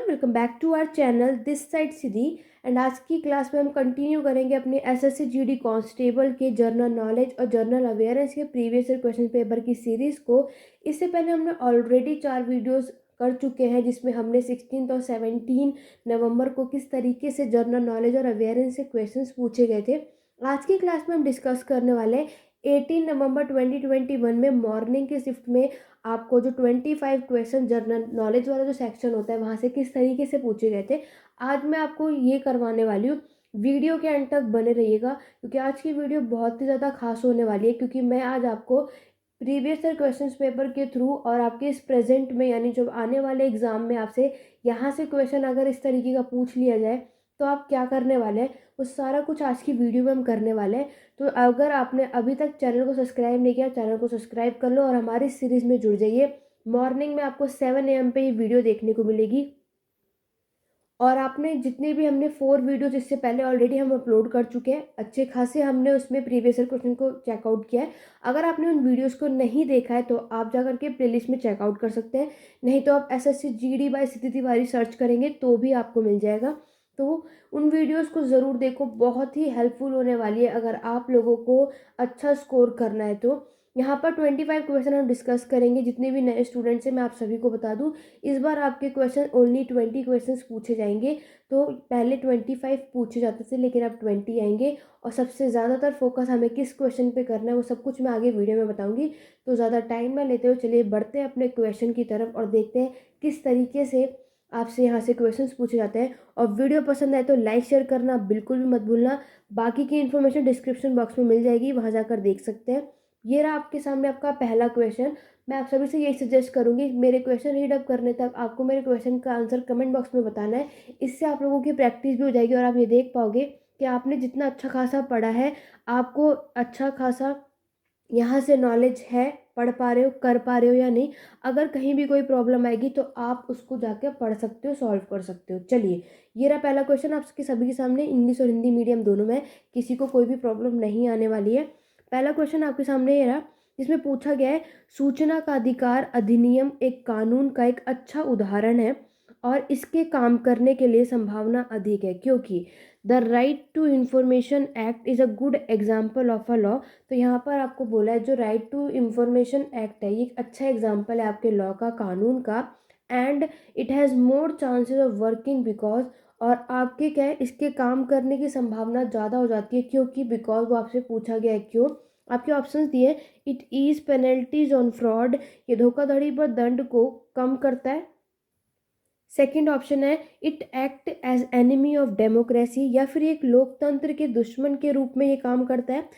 Welcome back to our channel this side Siddhi. And आज की class में हम कंटिन्यू करेंगे अपने एसएससी जीडी कांस्टेबल के जर्नल नॉलेज और जर्नल अवेयरनेस के प्रीवियस ईयर क्वेश्चन पेपर की सीरीज़ को। इससे पहले हमने ऑलरेडी 4 वीडियोस कर चुके हैं जिसमें हमने 16 और 17 नवंबर को किस तरीके से जर्नल नॉलेज और अवेयरनेस से क्वेश्चंस पूछे गए थे। आज की क्लास में हम डिस्कस करने वाले 18 नवंबर 2021 में मॉर्निंग के शिफ्ट में आपको जो 25 क्वेश्चन जर्नल नॉलेज वाला जो सेक्शन होता है वहाँ से किस तरीके से पूछे गए थे, आज मैं आपको ये करवाने वाली हूँ। वीडियो के एंड तक बने रहिएगा क्योंकि आज की वीडियो बहुत ही ज़्यादा खास होने वाली है, क्योंकि मैं आज आपको प्रीवियस ईयर क्वेश्चंस पेपर के थ्रू और आपके इस प्रेजेंट में यानी जो आने वाले एग्ज़ाम में आपसे यहाँ से क्वेश्चन अगर इस तरीके का पूछ लिया जाए तो आप क्या करने वाले हैं, वो सारा कुछ आज की वीडियो में हम करने वाले हैं। तो अगर आपने अभी तक चैनल को सब्सक्राइब नहीं किया, चैनल को सब्सक्राइब कर लो और हमारी सीरीज़ में जुड़ जाइए। मॉर्निंग में आपको 7 AM पे ये वीडियो देखने को मिलेगी। और आपने जितने भी हमने 4 वीडियोज़ इससे पहले ऑलरेडी हम अपलोड कर चुके हैं, अच्छे खासे हमने उसमें प्रीवियस ईयर क्वेश्चन को चेकआउट किया है। अगर आपने उन वीडियोज़ को नहीं देखा है तो आप जा करके प्लेलिस्ट में चेकआउट कर सकते हैं, नहीं तो आप एसएससी जीडी बाय सिद्धि तिवारी सर्च करेंगे तो भी आपको मिल जाएगा। तो उन वीडियोज़ को ज़रूर देखो, बहुत ही हेल्पफुल होने वाली है अगर आप लोगों को अच्छा स्कोर करना है तो। यहाँ पर 25 क्वेश्चन हम डिस्कस करेंगे। जितने भी नए स्टूडेंट्स हैं मैं आप सभी को बता दूँ, इस बार आपके क्वेश्चन ओनली 20 क्वेश्चंस पूछे जाएंगे। तो पहले 25 पूछे जाते थे लेकिन अब 20 आएंगे और सबसे ज़्यादातर फोकस हमें किस क्वेश्चन पे करना है वो सब कुछ मैं आगे वीडियो में बताऊंगी। तो ज़्यादा टाइम ना लेते हुए चलिए बढ़ते हैं अपने क्वेश्चन की तरफ और देखते हैं किस तरीके से आपसे यहाँ से क्वेश्चंस पूछे जाते हैं। और वीडियो पसंद आए तो लाइक शेयर करना बिल्कुल भी मत भूलना। बाकी की इन्फॉर्मेशन डिस्क्रिप्शन बॉक्स में मिल जाएगी, वहाँ जाकर देख सकते हैं। ये रहा आपके सामने आपका पहला क्वेश्चन। मैं आप सभी से यही सजेस्ट करूंगी, मेरे क्वेश्चन रीड अप करने तक आपको मेरे क्वेश्चन का आंसर कमेंट बॉक्स में बताना है। इससे आप लोगों की प्रैक्टिस भी हो जाएगी और आप ये देख पाओगे कि आपने जितना अच्छा खासा पढ़ा है, आपको अच्छा खासा यहाँ से नॉलेज है, पढ़ पा रहे हो, कर पा रहे हो या नहीं। अगर कहीं भी कोई प्रॉब्लम आएगी तो आप उसको जाके पढ़ सकते हो, सॉल्व कर सकते हो। चलिए, ये रहा पहला क्वेश्चन आपके सभी के सामने। इंग्लिश और हिंदी मीडियम दोनों में, किसी को कोई भी प्रॉब्लम नहीं आने वाली है। पहला क्वेश्चन आपके सामने ये रहा, जिसमें पूछा गया है सूचना का अधिकार अधिनियम एक कानून का एक अच्छा उदाहरण है और इसके काम करने के लिए संभावना अधिक है क्योंकि the right to information act is a good example of a law. तो यहाँ पर आपको बोला है जो राइट टू इंफॉर्मेशन एक्ट है ये एक अच्छा एग्जाम्पल है आपके लॉ का, कानून का। And it has more chances of working because, और आपके क्या है इसके काम करने की संभावना ज़्यादा हो जाती है क्योंकि, बिकॉज वो आपसे पूछा गया है क्यों। आपके ऑप्शंस दिए, it is penalties on fraud, ये धोखाधड़ी पर दंड को कम करता है। सेकंड ऑप्शन है it act as enemy of democracy, या फिर एक लोकतंत्र के दुश्मन के रूप में ये काम करता है।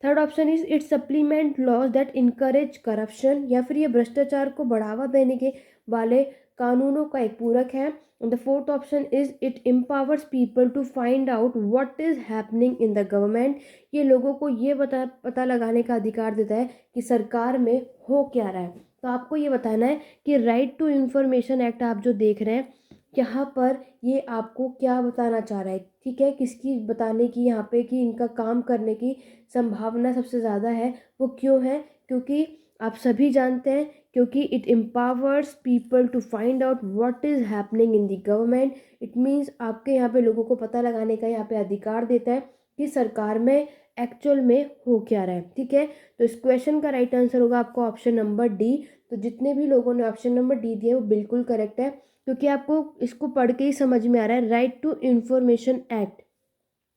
Third option is it supplement laws that encourage corruption, या फिर ये भ्रष्टाचार को बढ़ावा देने के वाले कानूनों का एक पूरक है। The fourth option is it empowers people to find out what is happening in the government, ये लोगों को ये पता लगाने का अधिकार देता है कि सरकार में हो क्या रहा है। तो आपको ये बताना है कि राइट टू इंफॉर्मेशन एक्ट आप जो देख रहे हैं यहाँ पर, ये आपको क्या बताना चाह रहा है, ठीक है, किसकी बताने की यहाँ पे कि इनका काम करने की संभावना सबसे ज़्यादा है। वो क्यों है, क्योंकि आप सभी जानते हैं, क्योंकि it empowers people to find out what is happening in the government. It means आपके यहाँ पे लोगों को पता लगाने का यहाँ पे अधिकार देता है कि सरकार में एक्चुअल में हो क्या रहा है, ठीक है। तो इस क्वेश्चन का राइट आंसर होगा आपको ऑप्शन नंबर डी। तो जितने भी लोगों ने ऑप्शन नंबर डी दिया वो बिल्कुल करेक्ट है, क्योंकि आपको इसको पढ़ के ही समझ में आ रहा है राइट टू इंफॉर्मेशन एक्ट,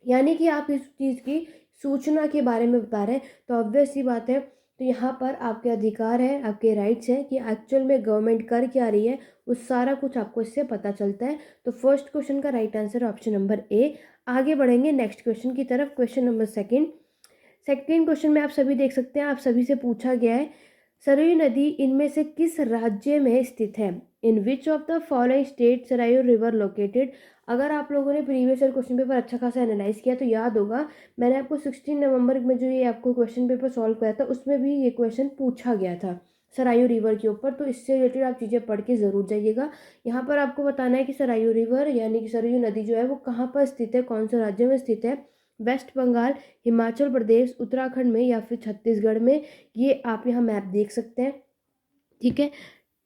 यानी कि आप इस चीज़ की सूचना के बारे में बता रहे हैं। तो ऑब्वियस सी बात है, तो यहाँ पर आपके अधिकार है, आपके राइट्स हैं कि एक्चुअल में गवर्नमेंट कर क्या रही है, वो सारा कुछ आपको इससे पता चलता है। तो फर्स्ट क्वेश्चन का right answer option number A. आगे बढ़ेंगे नेक्स्ट क्वेश्चन की तरफ। क्वेश्चन नंबर सेकंड क्वेश्चन में आप सभी देख सकते हैं, आप सभी से पूछा गया है सरयू नदी इनमें से किस राज्य में स्थित है, in which of the following state Sarayu river located. अगर आप लोगों ने प्रीवियस ईयर क्वेश्चन पेपर अच्छा खासा एनालाइज किया तो याद होगा, मैंने आपको 16 नवंबर में जो ये आपको क्वेश्चन पेपर सॉल्व कराया था उसमें भी ये क्वेश्चन पूछा गया था सरायू रिवर के ऊपर। तो इससे रिलेटेड आप चीज़ें पढ़ के ज़रूर जाइएगा। यहाँ पर आपको बताना है कि सरायू रिवर यानी कि सरयू नदी जो है वो कहाँ पर स्थित है, कौन से राज्य में स्थित है, वेस्ट बंगाल, हिमाचल प्रदेश, उत्तराखंड में या फिर छत्तीसगढ़ में। ये आप यहाँ मैप देख सकते हैं, ठीक है।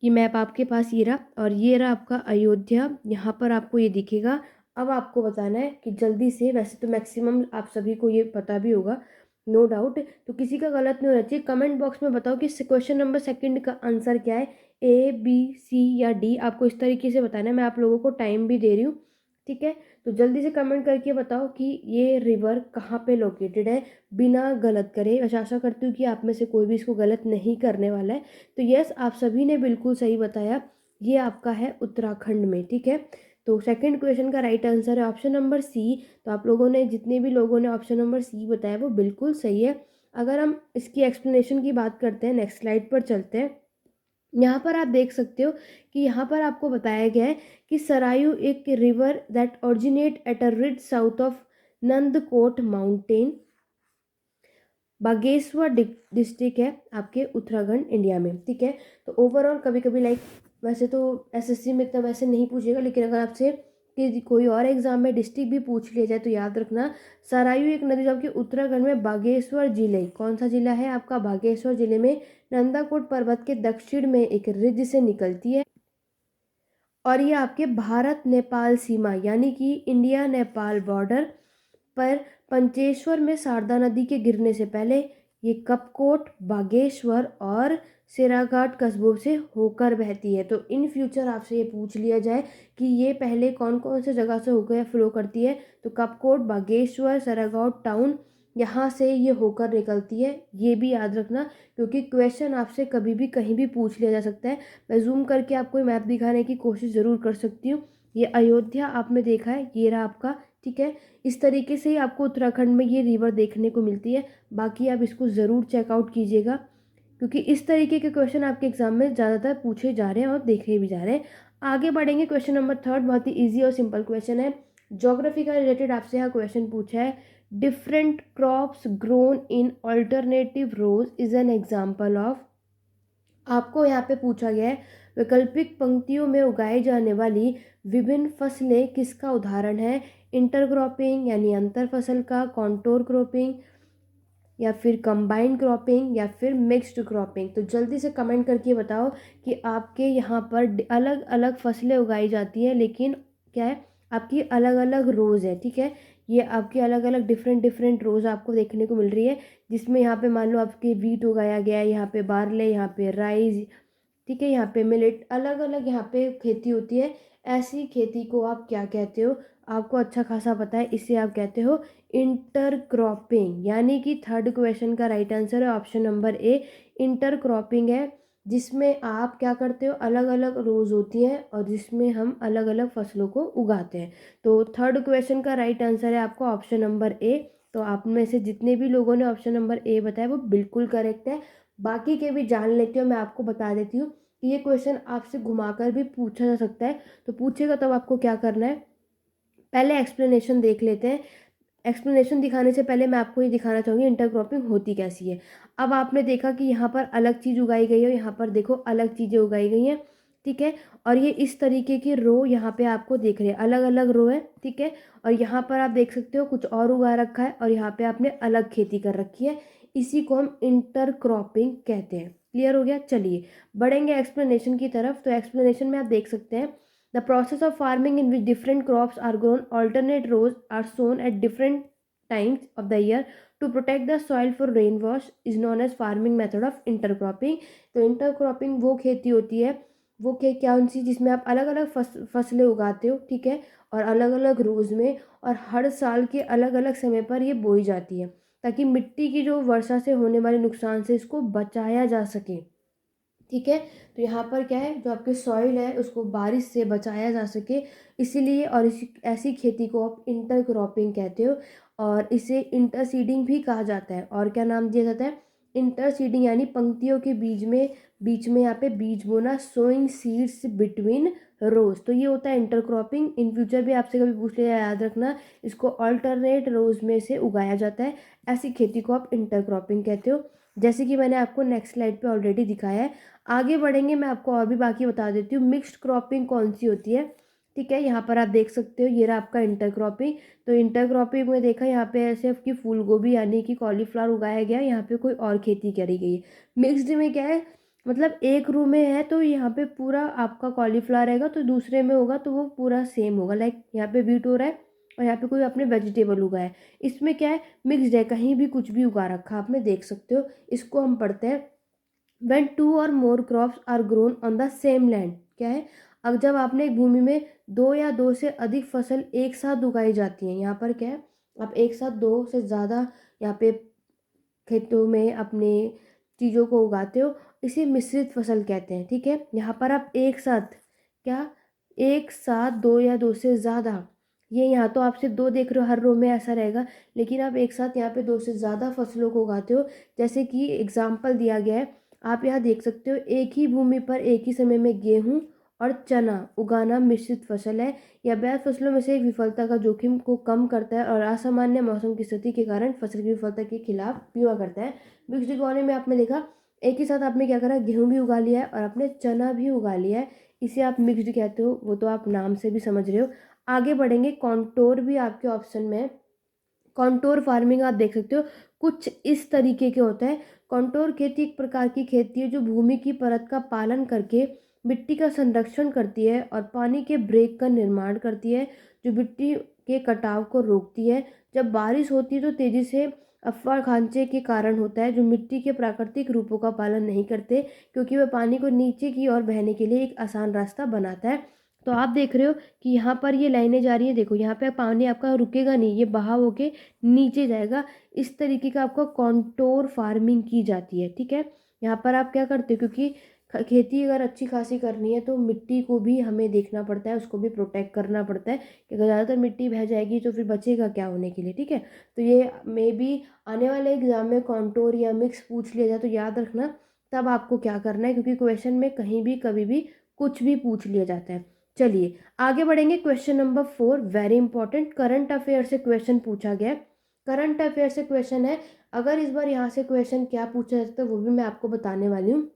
कि मैप आपके पास ये रहा और ये रहा आपका अयोध्या, यहाँ पर आपको ये दिखेगा। अब आपको बताना है कि जल्दी से, वैसे तो मैक्सिमम आप सभी को ये पता भी होगा, नो डाउट, तो किसी का गलत नहीं होना चाहिए। कमेंट बॉक्स में बताओ कि क्वेश्चन नंबर सेकंड का आंसर क्या है, ए बी सी या डी। आपको इस तरीके से बताना है, मैं आप लोगों को टाइम भी दे रही हूँ, ठीक है। तो जल्दी से कमेंट करके बताओ कि ये रिवर कहाँ पे लोकेटेड है, बिना गलत करे। वैसे आशा करती हूँ कि आप में से कोई भी इसको गलत नहीं करने वाला है। तो यस, आप सभी ने बिल्कुल सही बताया, ये आपका है उत्तराखंड में, ठीक है। तो सेकंड क्वेश्चन का राइट आंसर है ऑप्शन नंबर सी। तो आप लोगों ने, जितने भी लोगों ने ऑप्शन नंबर सी बताया वो बिल्कुल सही है। अगर हम इसकी एक्सप्लेनेशन की बात करते हैं, नेक्स्ट स्लाइड पर चलते हैं। यहाँ पर आप देख सकते हो कि यहाँ पर आपको बताया गया है कि सरायू एक river that originate at a ridge south of Nandkot mountain, Bageshwar district है आपके उत्तराखंड इंडिया में, ठीक है। तो ओवरऑल कभी कभी लाइक, वैसे तो एसएससी में इतना वैसे नहीं पूछेगा, लेकिन अगर आपसे कि कोई और एग्जाम में डिस्ट्रिक्ट भी पूछ लिया जाए तो याद रखना, सरायू एक नदी जो आपके उत्तराखंड में बागेश्वर जिले, कौन सा जिला है आपका, बागेश्वर जिले में नंदाकोट पर्वत के दक्षिण में एक रिज से निकलती है। और ये आपके भारत नेपाल सीमा यानी कि इंडिया नेपाल बॉर्डर पर पंचेश्वर में शारदा नदी के गिरने से पहले ये कपकोट, बागेश्वर और सेराघाट कस्बों से होकर बहती है। तो इन फ्यूचर आपसे ये पूछ लिया जाए कि ये पहले कौन कौन से जगह से होकर फ्लो करती है, तो कपकोट, बागेश्वर, सेराघाट टाउन, यहाँ से ये होकर निकलती है। ये भी याद रखना, क्योंकि क्वेश्चन आपसे कभी भी कहीं भी पूछ लिया जा सकता है। मैं जूम करके आपको मैप दिखाने की कोशिश ज़रूर कर सकती हूँ। ये अयोध्या आपने देखा है, ये रहा आपका, ठीक है। इस तरीके से ही आपको उत्तराखंड में ये रिवर देखने को मिलती है। बाकी आप इसको ज़रूर चेकआउट कीजिएगा, क्योंकि इस तरीके के क्वेश्चन आपके एग्जाम में ज़्यादातर पूछे जा रहे हैं और देखे भी जा रहे हैं। आगे बढ़ेंगे, क्वेश्चन नंबर थर्ड बहुत ही ईजी और सिंपल क्वेश्चन है, ज्योग्राफी का रिलेटेड आपसे यहाँ क्वेश्चन पूछा है। Different crops grown in alternative rows is an example of. आपको यहाँ पे पूछा गया है वैकल्पिक पंक्तियों में उगाई जाने वाली विभिन्न फसलें किसका उदाहरण है। इंटरक्रॉपिंग यानी अंतर फसल का, कॉन्टोर क्रॉपिंग या फिर कंबाइंड क्रॉपिंग या फिर मिक्स्ड क्रॉपिंग। तो जल्दी से कमेंट करके बताओ कि आपके यहाँ पर अलग अलग फसलें उगाई जाती हैं, लेकिन क्या है, आपकी अलग अलग रोज़ है, ठीक है। ये आपकी अलग अलग डिफरेंट डिफरेंट रोज़ आपको देखने को मिल रही है, जिसमें यहाँ पे मान लो आपके वीट उगाया गया है, यहाँ पे बार्ले, यहाँ पे राइस, ठीक है, यहाँ पे मिलेट, अलग अलग यहाँ पे खेती होती है। ऐसी खेती को आप क्या कहते हो, आपको अच्छा खासा पता है, इसे आप कहते हो इंटरक्रॉपिंग। यानी कि थर्ड क्वेश्चन का राइट आंसर है ऑप्शन नंबर ए, इंटरक्रॉपिंग है, जिसमें आप क्या करते हो, अलग अलग रोज होती हैं और जिसमें हम अलग अलग फसलों को उगाते हैं। तो थर्ड क्वेश्चन का राइट आंसर है आपका ऑप्शन नंबर ए। तो आप में से जितने भी लोगों ने ऑप्शन नंबर ए बताया वो बिल्कुल करेक्ट है। बाकी के भी जान लेते हो, मैं आपको बता देती हूँ कि ये क्वेश्चन आपसे घुमाकर भी पूछा जा सकता है। तो पूछेगा तब आपको क्या करना है, पहले एक्सप्लेनेशन देख लेते हैं। एक्सप्लेनेशन दिखाने से पहले मैं आपको ये दिखाना चाहूँगी इंटरक्रॉपिंग होती कैसी है। अब आपने देखा कि यहाँ पर अलग चीज़ उगाई गई है, यहाँ पर देखो अलग चीज़ें उगाई गई हैं, ठीक है। और ये इस तरीके की रो यहाँ पे आपको दिख रहे हैं, अलग अलग रो है, ठीक है। और यहाँ पर आप देख सकते हो कुछ और उगा रखा है और यहाँ पे आपने अलग खेती कर रखी है। इसी को हम इंटरक्रॉपिंग कहते हैं। क्लियर हो गया, चलिए बढ़ेंगे एक्सप्लेनेशन की तरफ। तो एक्सप्लेनेशन में आप देख सकते हैं, the process of farming in which different crops are grown, alternate rows are sown at different times of the year to protect the soil for rainwash is known as farming method of intercropping। तो intercropping वो खेती होती है, वो क्या उनसी जिसमें आप अलग अलग फसलें उगाते हो, ठीक है, और अलग अलग रोज में, और हर साल के अलग अलग समय पर ये बोई जाती है, ताकि मिट्टी की जो वर्षा से होने वाले नुकसान से इसको बचाया जा सके, ठीक है। तो यहाँ पर क्या है, जो आपके सॉइल है उसको बारिश से बचाया जा सके, इसीलिए, और इसी ऐसी खेती को आप इंटरक्रॉपिंग कहते हो। और इसे इंटरसीडिंग भी कहा जाता है। और क्या नाम दिया जाता है, इंटरसीडिंग, यानी पंक्तियों के बीच में यहाँ पे बीज बोना, सोइंग सीड्स बिटवीन रोज। तो ये होता है इंटरक्रॉपिंग। इन फ्यूचर भी आपसे कभी पूछ लिया, याद रखना, इसको अल्टरनेट रोज में से उगाया जाता है। ऐसी खेती को आप इंटरक्रॉपिंग कहते हो, जैसे कि मैंने आपको नेक्स्ट स्लाइड पे ऑलरेडी दिखाया है। आगे बढ़ेंगे, मैं आपको और भी बाकी बता देती हूँ मिक्स्ड क्रॉपिंग कौन सी होती है, ठीक है। यहाँ पर आप देख सकते हो, ये रहा आपका इंटरक्रॉपिंग। तो इंटरक्रॉपिंग में देखा, यहाँ पे ऐसे कि फूल गोभी यानी कि कॉलीफ्लावर उगाया गया, यहाँ पे कोई और खेती करी गई है। मिक्स्ड में क्या है, मतलब एक रो में है तो यहाँ पे पूरा आपका कॉलीफ्लावर रहेगा, तो दूसरे में होगा तो वो पूरा सेम होगा। लाइक यहाँ पे बीट हो रहा है और यहाँ पे कोई आपने वेजिटेबल उगाया है। इसमें क्या है, मिक्सड है, कहीं भी कुछ भी उगा रखा आप में देख सकते हो। इसको हम पढ़ते हैं when two or more crops are grown on the same land। क्या है, अब जब आपने एक भूमि में दो या दो से अधिक फसल एक साथ उगाई जाती हैं, यहाँ पर क्या है, आप एक साथ दो से ज़्यादा यहाँ पे खेतों में अपने चीज़ों को उगाते हो, इसे मिश्रित फसल कहते हैं। ठीक है, यहाँ पर आप एक साथ क्या, एक साथ दो या दो से ज़्यादा, ये यहाँ तो आप सिर्फ दो देख रहे हो, हर रो में ऐसा रहेगा, लेकिन आप एक साथ यहाँ पे दो से ज़्यादा फसलों को उगाते हो। जैसे कि एग्जाम्पल दिया गया है, आप यहाँ देख सकते हो, एक ही भूमि पर एक ही समय में गेहूँ और चना उगाना मिश्रित फसल है। यह वैध फसलों में से एक विफलता का जोखिम को कम करता है और असामान्य मौसम की स्थिति के कारण फसल की विफलता के खिलाफ बीमा करता है। मिक्स्ड उगाने में आपने देखा, एक ही साथ आपने क्या करा, गेहूं भी उगा लिया है और आपने चना भी उगा लिया है, इसे आप मिक्स्ड कहते हो, वो तो आप नाम से भी समझ रहे हो। आगे बढ़ेंगे, कॉन्टोर भी आपके ऑप्शन में है। कॉन्टोर फार्मिंग आप देख सकते हो, कुछ इस तरीके के होता है। कॉन्टोर खेती एक प्रकार की खेती है जो भूमि की परत का पालन करके मिट्टी का संरक्षण करती है और पानी के ब्रेक का निर्माण करती है, जो मिट्टी के कटाव को रोकती है। जब बारिश होती है तो तेजी से अफवाह खांचे के कारण होता है, जो मिट्टी के प्राकृतिक रूपों का पालन नहीं करते, क्योंकि वह पानी को नीचे की ओर बहने के लिए एक आसान रास्ता बनाता है। तो आप देख रहे हो कि यहाँ पर ये लाइनें जा रही हैं, देखो यहाँ पे पानी आपका रुकेगा नहीं, ये बहाव होके नीचे जाएगा। इस तरीके का आपका कॉन्टोर फार्मिंग की जाती है। ठीक है, यहाँ पर आप क्या करते हो, क्योंकि खेती अगर अच्छी खासी करनी है तो मिट्टी को भी हमें देखना पड़ता है, उसको भी प्रोटेक्ट करना पड़ता है, कि अगर ज़्यादातर मिट्टी बह जाएगी तो फिर बचेगा क्या होने के लिए। ठीक है, तो ये मे बी आने वाले एग्जाम में कॉन्टोर या मिक्स पूछ लिया जाए तो याद रखना तब आपको क्या करना है, क्योंकि क्वेश्चन में कहीं भी कभी भी कुछ भी पूछ लिया जाता है। चलिए आगे बढ़ेंगे, question number 4 very important, current affair से क्वेश्चन पूछा गया। करंट अफेयर से क्वेश्चन है, अगर इस बार यहाँ से क्वेश्चन क्या पूछा जाता है वो भी मैं आपको बताने वाली हूँ।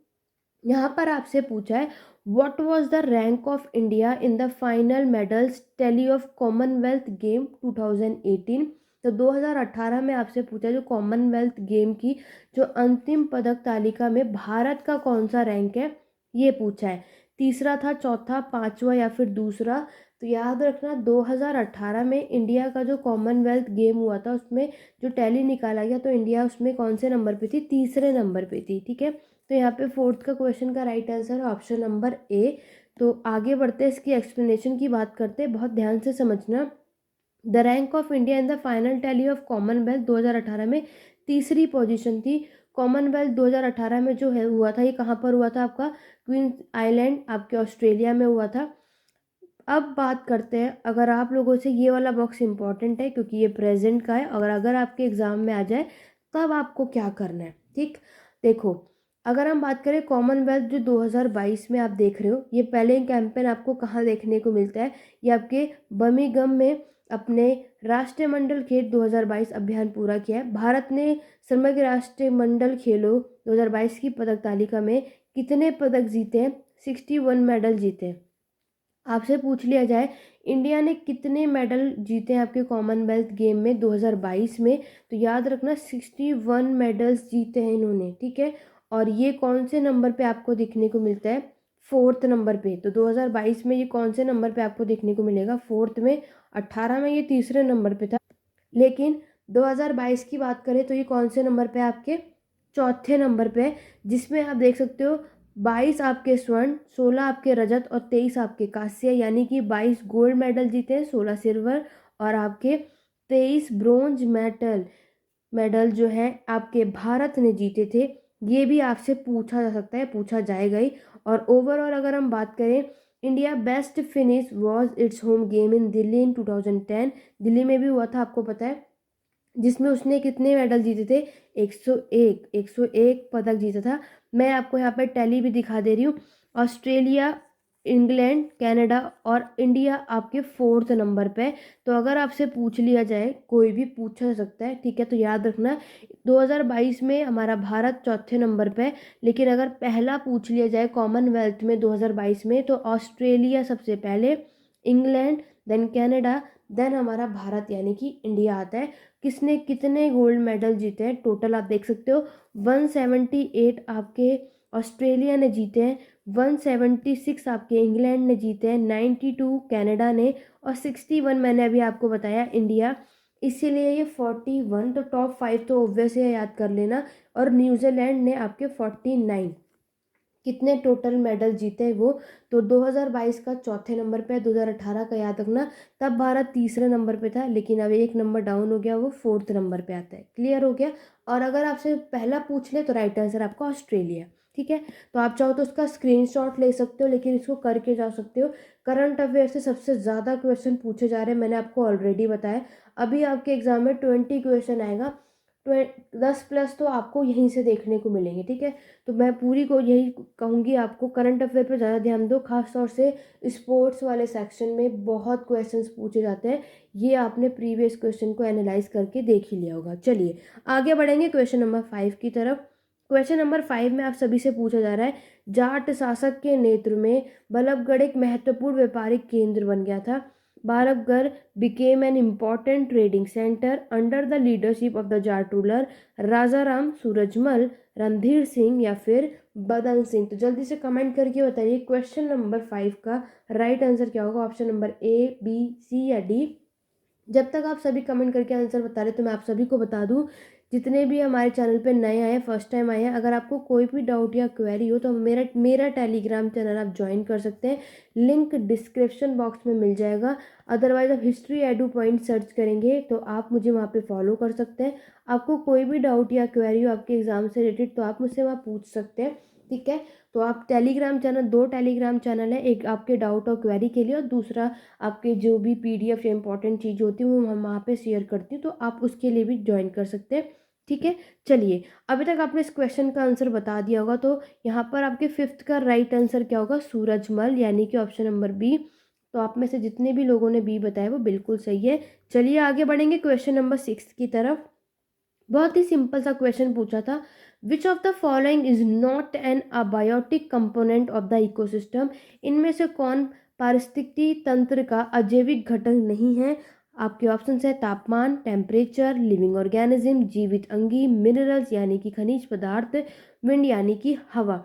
यहाँ पर आपसे पूछा है, what was the rank of India in the final medals tally of Commonwealth game 2018। तो 2018 में आपसे पूछा जो कॉमनवेल्थ गेम की जो अंतिम पदक तालिका में भारत का कौन सा रैंक है, ये पूछा है। तीसरा था, चौथा, पांचवा या फिर दूसरा। तो याद रखना 2018 में इंडिया का जो कॉमनवेल्थ गेम हुआ था उसमें जो टैली निकाला गया, तो इंडिया उसमें कौन से नंबर पे थी, तीसरे नंबर पे थी। ठीक है, तो यहाँ पे फोर्थ का क्वेश्चन का राइट आंसर है ऑप्शन नंबर ए। तो आगे बढ़ते हैं, इसकी एक्सप्लेनेशन की बात करते हैं, बहुत ध्यान से समझना। The rank of India in the final tally of Commonwealth 2018 में तीसरी पोजीशन थी। कॉमनवेल्थ 2018 में जो है हुआ था, ये कहाँ पर हुआ था, आपका क्वींस आइलैंड आपके ऑस्ट्रेलिया में हुआ था। अब बात करते हैं, अगर आप लोगों से ये वाला बॉक्स इंपॉर्टेंट है क्योंकि ये प्रेजेंट का है, अगर आपके एग्जाम में आ जाए तब आपको क्या करना है। ठीक, देखो अगर हम बात करें कॉमनवेल्थ जो 2022 में आप देख रहे हो, ये पहले कैंपेन आपको कहाँ देखने को मिलता है, ये आपके बर्मिंघम में अपने राष्ट्रमंडल खेल 2022 अभियान पूरा किया है। भारत ने समग्र राष्ट्रमंडल खेलों 2022 की पदक तालिका में कितने पदक जीते हैं, 61 मेडल जीते हैं। आपसे पूछ लिया जाए इंडिया ने कितने मेडल जीते हैं आपके कॉमनवेल्थ गेम में 2022 में, तो याद रखना 61 मेडल्स जीते हैं इन्होंने। ठीक है, और ये कौन से नंबर पे आपको देखने को मिलता है, फोर्थ नंबर पे। तो 2022 में ये कौन से नंबर पे आपको देखने को मिलेगा, फोर्थ में। 18 में ये तीसरे नंबर पे था, लेकिन 2022 की बात करें तो ये कौन से नंबर पे आपके, चौथे नंबर पे, जिसमें आप देख सकते हो 22 आपके स्वर्ण, 16 आपके रजत और 23 आपके कांस्य, यानी कि 22 गोल्ड मेडल जीते हैं, 16 सिल्वर और आपके 23 ब्रोंज मेडल जो है आपके भारत ने जीते थे। ये भी आपसे पूछा जा सकता है, पूछा जाएगा ही। और ओवरऑल अगर हम बात करें, India best finish was its home game in Delhi in 2010, Delhi में भी हुआ था आपको पता है, जिसमें उसने कितने मेडल जीते थे, 101 पदक जीता था। मैं आपको यहाँ पर टैली भी दिखा दे रही हूँ, ऑस्ट्रेलिया, इंग्लैंड, कनाडा और इंडिया आपके फोर्थ नंबर पे। तो अगर आपसे पूछ लिया जाए, कोई भी पूछा जा सकता है, ठीक है, तो याद रखना 2022 में हमारा भारत चौथे नंबर पे, लेकिन अगर पहला पूछ लिया जाए कॉमनवेल्थ में 2022 में तो ऑस्ट्रेलिया सबसे पहले, इंग्लैंड, देन कनाडा, देन हमारा भारत यानी कि इंडिया आता है। किसने कितने गोल्ड मेडल जीते हैं टोटल आप देख सकते हो, 178 आपके ऑस्ट्रेलिया ने जीते हैं, 176 आपके इंग्लैंड ने जीते हैं, 92 कनाडा ने और 61 मैंने अभी आपको बताया इंडिया। इसीलिए ये 41, तो टॉप 5 तो ऑब्वियस है, याद कर लेना। और न्यूजीलैंड ने आपके 49 कितने टोटल मेडल जीते वो, तो 2022 का चौथे नंबर पे है, 2018 का याद रखना, तब भारत तीसरे नंबर पे था, लेकिन अब एक नंबर डाउन हो गया, वो फोर्थ नंबर पे आता है। क्लियर हो गया। और अगर आपसे पहला पूछ ले तो राइट आंसर आपका ऑस्ट्रेलिया। ठीक है, तो आप चाहो तो उसका स्क्रीनशॉट ले सकते हो, लेकिन इसको करके जा सकते हो। करंट अफेयर से सबसे ज़्यादा क्वेश्चन पूछे जा रहे हैं, मैंने आपको ऑलरेडी बताया। अभी आपके एग्जाम में 20 क्वेश्चन आएगा, 10+ तो आपको यहीं से देखने को मिलेंगे। ठीक है, तो मैं पूरी को यही कहूँगी आपको, करंट अफेयर पे ज़्यादा ध्यान दो, खास तौर से स्पोर्ट्स वाले सेक्शन में बहुत क्वेश्चंस पूछे जाते हैं। ये आपने प्रीवियस क्वेश्चन को एनालाइज करके देख ही लिया होगा। चलिए आगे बढ़ेंगे क्वेश्चन नंबर 5 की तरफ। क्वेश्चन नंबर 5 में आप सभी से पूछा जा रहा है, जाट शासक के नेतृत्व में बल्लभगढ़ एक महत्वपूर्ण व्यापारिक केंद्र बन गया था। Ballabhgarh became an important trading center under the leadership of the Jat ruler Rajaram Surajmal, Randhir Singh या फिर बदन सिंह। तो जल्दी से कमेंट करके बताइए क्वेश्चन नंबर 5 का राइट आंसर क्या होगा, ऑप्शन नंबर ए, बी, सी या डी। जब तक आप सभी कमेंट करके आंसर बता रहे तो मैं आप सभी को बता दूं, जितने भी हमारे चैनल पे नए आए, फर्स्ट टाइम आए हैं, अगर आपको कोई भी डाउट या क्वेरी हो तो मेरा टेलीग्राम चैनल आप ज्वाइन कर सकते हैं, लिंक डिस्क्रिप्शन बॉक्स में मिल जाएगा। अदरवाइज आप हिस्ट्री एडू पॉइंट सर्च करेंगे तो आप मुझे वहाँ पे फॉलो कर सकते हैं। आपको कोई भी डाउट या क्वेरी हो आपके एग्ज़ाम से रिलेटेड तो आप मुझसे वहाँ पूछ सकते हैं। ठीक है, तो आप टेलीग्राम चैनल, 2 टेलीग्राम चैनल है, एक आपके डाउट और क्वेरी के लिए और दूसरा आपके जो भी पीडीएफ या इंपॉर्टेंट चीज़ होती है वो हम वहाँ पे शेयर करती हूँ, तो आप उसके लिए भी ज्वाइन कर सकते हैं। ठीक है, चलिए अभी तक आपने इस क्वेश्चन का आंसर बता दिया होगा, तो यहाँ पर आपके 5th का राइट आंसर क्या होगा, सूरजमल, यानी कि ऑप्शन नंबर बी। तो आप में से जितने भी लोगों ने बी बताया वो बिल्कुल सही है। चलिए आगे बढ़ेंगे क्वेश्चन नंबर 6 की तरफ। बहुत ही सिंपल सा क्वेश्चन पूछा था, विच of the following is not an abiotic component of the ecosystem. इनमें से कौन पारिस्थितिकी तंत्र का अजैविक घटक नहीं है। आपके ऑप्शन है तापमान, टेम्परेचर, लिविंग ऑर्गेनिज्म, जीवित अंगी, मिनरल्स यानी कि खनिज पदार्थ, विंड यानी कि हवा।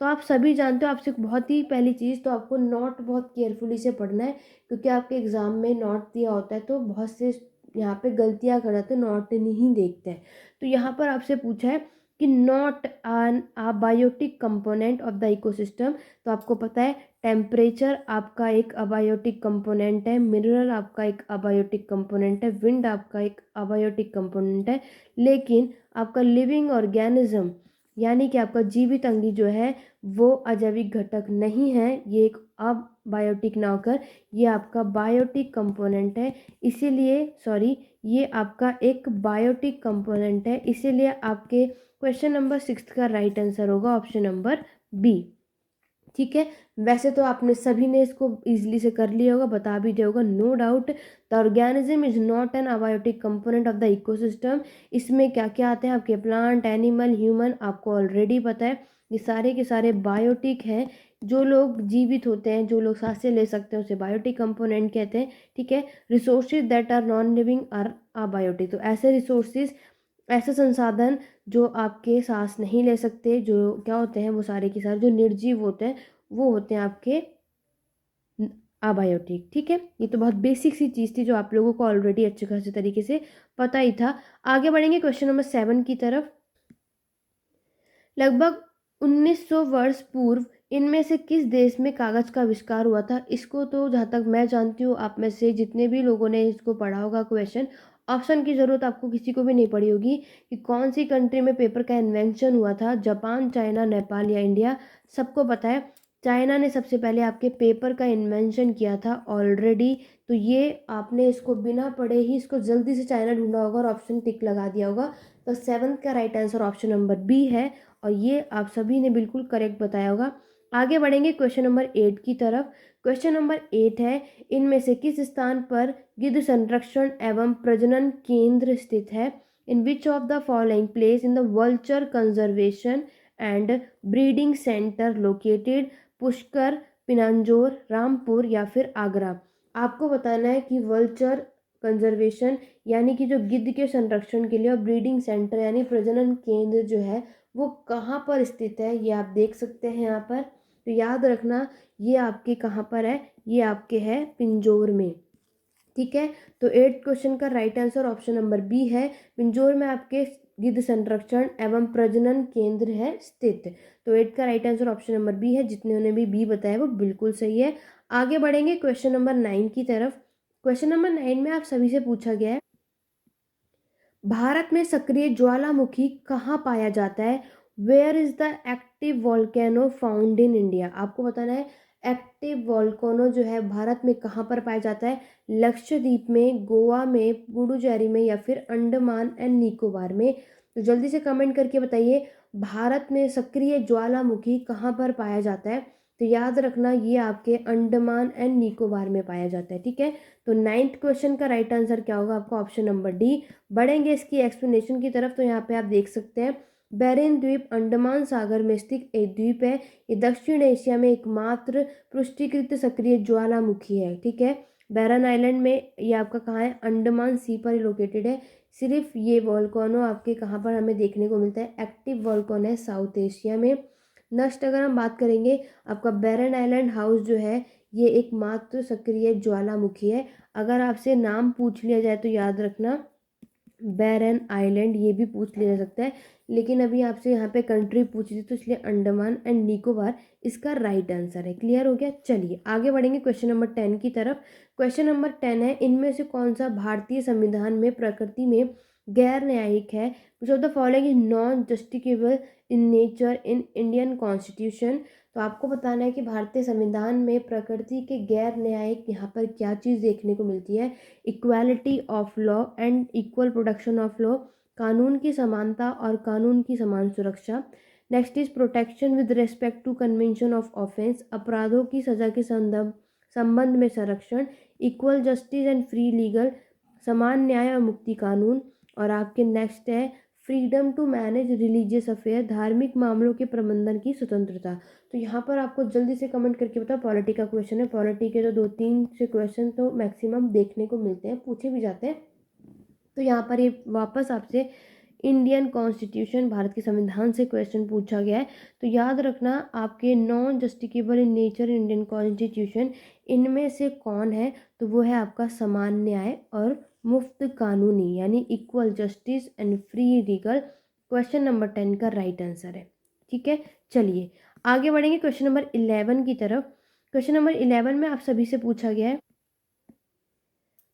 तो आप सभी जानते हो, आपसे बहुत ही पहली चीज़ तो आपको नॉट बहुत केयरफुली से पढ़ना है, क्योंकि आपके एग्जाम में नॉट दिया होता है तो बहुत से यहाँ पे गलतियाँ कर जाते हैं, नॉट नहीं देखते हैं। तो यहाँ पर आपसे पूछा है कि not an abiotic component of the ecosystem. तो आपको पता है टेम्परेचर आपका एक अबायोटिक कंपोनेंट है, मिनरल आपका एक अबायोटिक कंपोनेंट है, विंड आपका एक अबायोटिक कंपोनेंट है, लेकिन आपका लिविंग ऑर्गेनिज्म यानी कि आपका जीवित अंगी जो है वो अजैविक घटक नहीं है, ये एक अबायोटिक ना होकर ये आपका बायोटिक कंपोनेंट है। इसीलिए सॉरी, ये आपका एक बायोटिक कंपोनेंट है, इसीलिए आपके क्वेश्चन नंबर 6 का राइट आंसर होगा ऑप्शन नंबर बी। ठीक है, वैसे तो आपने सभी ने इसको इजीली से कर लिया होगा, बता भी दिया होगा, no doubt the organism is not an abiotic component of the ecosystem. इसमें क्या क्या आते हैं आपके, प्लांट, एनिमल, ह्यूमन, आपको ऑलरेडी पता है ये सारे के सारे बायोटिक हैं। जो लोग जीवित होते हैं, जो लोग सांसें ले सकते हैं उसे बायोटिक कंपोनेंट कहते हैं। ठीक है, resources that are non living are abiotic. तो ऐसे रिसोर्सेज, ऐसे संसाधन जो आपके सांस नहीं ले सकते, जो क्या होते हैं वो सारे के सारे जो निर्जीव होते हैं वो होते हैं आपके अबायोटिक। ठीक है, ये तो बहुत बेसिक सी चीज़ थी जो आप लोगों को ऑलरेडी अच्छे खासे तरीके से पता ही था। आगे बढ़ेंगे क्वेश्चन नंबर 7 की तरफ। लगभग 1900 वर्ष पूर्व इनमें से किस देश में कागज का आविष्कार हुआ था। इसको तो जहाँ तक मैं जानती हूँ आप में से जितने भी लोगों ने इसको पढ़ा होगा क्वेश्चन, ऑप्शन की ज़रूरत आपको किसी को भी नहीं पड़ी होगी कि कौन सी कंट्री में पेपर का इन्वेंशन हुआ था, जापान, चाइना, नेपाल या इंडिया। सबको पता है चाइना ने सबसे पहले आपके पेपर का इन्वेंशन किया था ऑलरेडी। तो ये आपने इसको बिना पढ़े ही इसको जल्दी से चाइना ढूंढा होगा और ऑप्शन टिक लगा दिया होगा। तो 7 का right answer option number B है और ये आप सभी ने बिल्कुल करेक्ट बताया होगा। आगे बढ़ेंगे क्वेश्चन नंबर 8 की तरफ। क्वेश्चन नंबर 8 है, इनमें से किस स्थान पर गिद्ध संरक्षण एवं प्रजनन केंद्र स्थित है। In which of the following place in the vulture conservation and breeding centre located, Pushkar, Pinjore, Rampur या फिर आगरा। आपको बताना है कि वल्चर कंजर्वेशन यानी कि जो गिद्ध के संरक्षण के लिए और ब्रीडिंग सेंटर यानी प्रजनन केंद्र जो है वो कहाँ पर स्थित है, ये आप देख सकते हैं यहाँ पर। तो याद रखना ये आपके कहाँ पर है, ये आपके है पिंजौर में। ठीक है, तो 8th क्वेश्चन का right answer option number B है। पिंजौर में आपके गिद्ध संरक्षण एवं प्रजनन केंद्र है स्थित। तो 8 का right answer option number B है। जितने ने भी बी बताया वो बिल्कुल सही है। आगे बढ़ेंगे क्वेश्चन नंबर 9 की तरफ। क्वेश्चन नंबर 9 में आप सभी से पूछा गया है, भारत में सक्रिय ज्वालामुखी कहाँ पाया जाता है? Where is the active volcano found in India? आपको बताना है एक्टिव वॉल्केनो जो है भारत में कहाँ पर पाया जाता है? लक्षद्वीप में, गोवा में, पुडुचेरी में या फिर अंडमान एंड निकोबार में? तो जल्दी से कमेंट करके बताइए भारत में सक्रिय ज्वालामुखी कहाँ पर पाया जाता है। तो याद रखना ये आपके अंडमान एंड निकोबार में पाया जाता है। ठीक है, तो 9th क्वेश्चन का राइट आंसर क्या होगा आपका? Option number D. बढ़ेंगे इसकी एक्सप्लेनेशन की तरफ। तो यहाँ पे आप देख सकते हैं बैरेन द्वीप अंडमान सागर में स्थित एक द्वीप है। ये दक्षिण एशिया में एकमात्र पृष्ठीकृत सक्रिय ज्वालामुखी है। ठीक है, बैरन आइलैंड में ये आपका कहाँ है? अंडमान सी पर लोकेटेड है। सिर्फ ये वॉल्केनो आपके कहाँ पर हमें देखने को मिलता है? एक्टिव वॉल्केनो है साउथ एशिया में। नेक्स्ट अगर हम बात करेंगे, आपका बैरन आइलैंड हाउस जो है ये एकमात्र सक्रिय ज्वालामुखी है। अगर आपसे नाम पूछ लिया जाए तो याद रखना बैरन आइलैंड, ये भी पूछ लिया जा सकता है। लेकिन अभी आपसे यहाँ पे कंट्री पूछी थी तो इसलिए अंडमान एंड निकोबार इसका राइट आंसर है। क्लियर हो गया? चलिए आगे बढ़ेंगे क्वेश्चन नंबर 10 की तरफ। क्वेश्चन नंबर 10 है, इनमें से कौन सा भारतीय संविधान में प्रकृति में गैर न्यायिक है? Which of the following is non justiciable in nature in Indian constitution? तो आपको बताना है कि भारतीय संविधान में प्रकृति के गैर न्यायिक यहाँ पर क्या चीज़ देखने को मिलती है? Equality of law and equal protection of law, कानून की समानता और कानून की समान सुरक्षा। Next is protection with respect to convention of offence, अपराधों की सजा के संबंध में संरक्षण, equal justice and free legal, समान न्याय और मुक्ति कानून। और आपके नेक्स्ट है freedom to manage religious affair, धार्मिक मामलों के प्रबंधन की स्वतंत्रता। तो यहाँ पर आपको जल्दी से कमेंट करके बताओ, पॉलिटी का क्वेश्चन है। पॉलिटी के तो 2-3 से क्वेश्चन तो मैक्सिमम देखने को मिलते हैं, पूछे भी जाते हैं। तो यहाँ पर ये वापस आपसे इंडियन कॉन्स्टिट्यूशन, भारत के संविधान से क्वेश्चन पूछा गया है। तो याद रखना आपके non justiciable in nature Indian constitution इनमें से कौन है? तो वो है आपका समान न्याय और मुफ्त कानूनी, यानी equal justice and free legal. Question number 10 का राइट आंसर है। ठीक है, चलिए आगे बढ़ेंगे क्वेश्चन नंबर 11 की तरफ। क्वेश्चन नंबर 11 में आप सभी से पूछा गया है,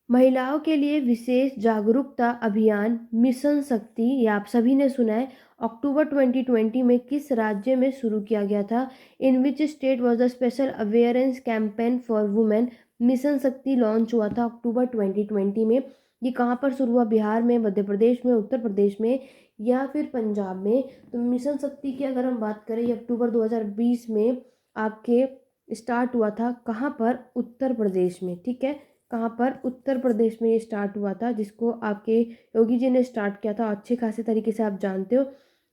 महिलाओं के लिए विशेष जागरूकता अभियान मिशन शक्ति, ये आप सभी ने सुना है, अक्टूबर 2020 में किस राज्य में शुरू किया गया था? In which state was the special awareness campaign for women? Mission Shakti launch हुआ था अक्टूबर 2020 में। ये कहाँ पर शुरू हुआ? बिहार में, मध्य प्रदेश में, उत्तर प्रदेश में या फिर पंजाब में? तो मिशन शक्ति की अगर हम बात करें, ये अक्टूबर 2020 में आपके स्टार्ट हुआ था। कहाँ पर? उत्तर प्रदेश में। ठीक है, कहाँ पर? उत्तर प्रदेश में ये स्टार्ट हुआ था, जिसको आपके योगी जी ने स्टार्ट किया था। अच्छे खासे तरीके से आप जानते हो।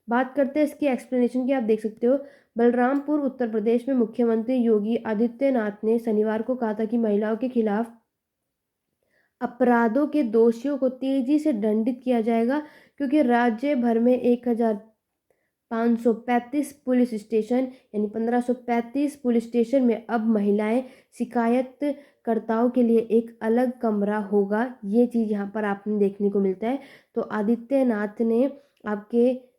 बात करते हैं इसकी एक्सप्लेनेशन की। आप देख सकते हो बलरामपुर उत्तर प्रदेश में मुख्यमंत्री योगी आदित्यनाथ ने शनिवार को कहा था कि महिलाओं के खिलाफ अपराधों के दोषियों को तेजी से दंडित किया जाएगा, क्योंकि राज्य भर में 1535 पुलिस स्टेशन यानी 1535 पुलिस स्टेशन में अब महिलाएं शिकायतकर्ताओं के लिए एक अलग कमरा होगा। ये चीज़ यहाँ पर आपने देखने को मिलता है। तो आदित्यनाथ ने आपके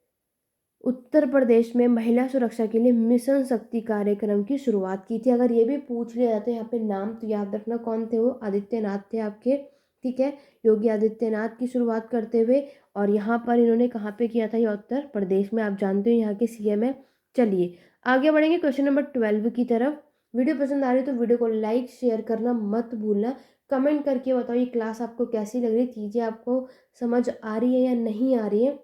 उत्तर प्रदेश में महिला सुरक्षा के लिए मिशन शक्ति कार्यक्रम की शुरुआत की थी। अगर ये भी पूछ लिया जाता है यहाँ पे नाम, तो याद रखना कौन थे वो? आदित्यनाथ थे आपके। ठीक है, योगी आदित्यनाथ की शुरुआत करते हुए। और यहाँ पर इन्होंने कहाँ पे किया था? ये उत्तर प्रदेश में। आप जानते हो यहाँ के सीएम है। चलिए आगे बढ़ेंगे क्वेश्चन नंबर 12 की तरफ। वीडियो पसंद आ रही है तो वीडियो को लाइक शेयर करना मत भूलना। कमेंट करके बताओ ये क्लास आपको कैसी लग रही है, चीज़ें आपको समझ आ रही है या नहीं आ रही है।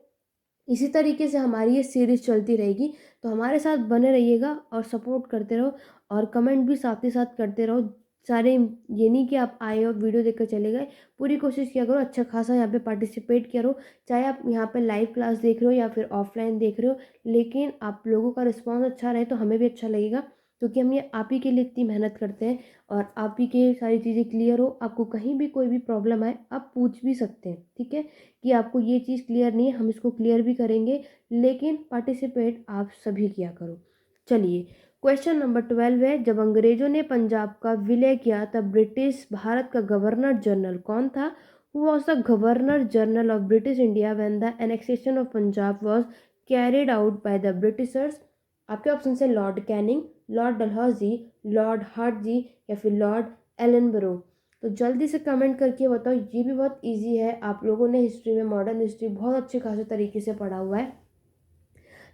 इसी तरीके से हमारी ये सीरीज़ चलती रहेगी, तो हमारे साथ बने रहिएगा और सपोर्ट करते रहो और कमेंट भी साथ ही साथ करते रहो। सारे ये नहीं कि आप आए और वीडियो देखकर चले गए, पूरी कोशिश किया करो अच्छा खासा यहाँ पे पार्टिसिपेट किया करो। चाहे आप यहाँ पे लाइव क्लास देख रहे हो या फिर ऑफलाइन देख रहे हो, लेकिन आप लोगों का रिस्पॉन्स अच्छा रहे तो हमें भी अच्छा लगेगा। क्योंकि हम ये आप ही के लिए इतनी मेहनत करते हैं और आप ही के सारी चीज़ें क्लियर हो, आपको कहीं भी कोई भी प्रॉब्लम आए आप पूछ भी सकते हैं, ठीक है, कि आपको ये चीज़ क्लियर नहीं है, हम इसको क्लियर भी करेंगे, लेकिन पार्टिसिपेट आप सभी किया करो। चलिए, क्वेश्चन नंबर 12 है, जब अंग्रेजों ने पंजाब का विलय किया तब ब्रिटिश भारत का गवर्नर जनरल कौन था? Who was the Governor General of British India when the annexation of Punjab was carried out by the Britishers? आपके ऑप्शन है Lord Canning, Lord Dalhousie, Lord Hardinge या फिर लॉर्ड एलनबरो। तो जल्दी से कमेंट करके बताओ, ये भी बहुत इजी है, आप लोगों ने हिस्ट्री में मॉडर्न हिस्ट्री बहुत अच्छे खासे तरीके से पढ़ा हुआ है।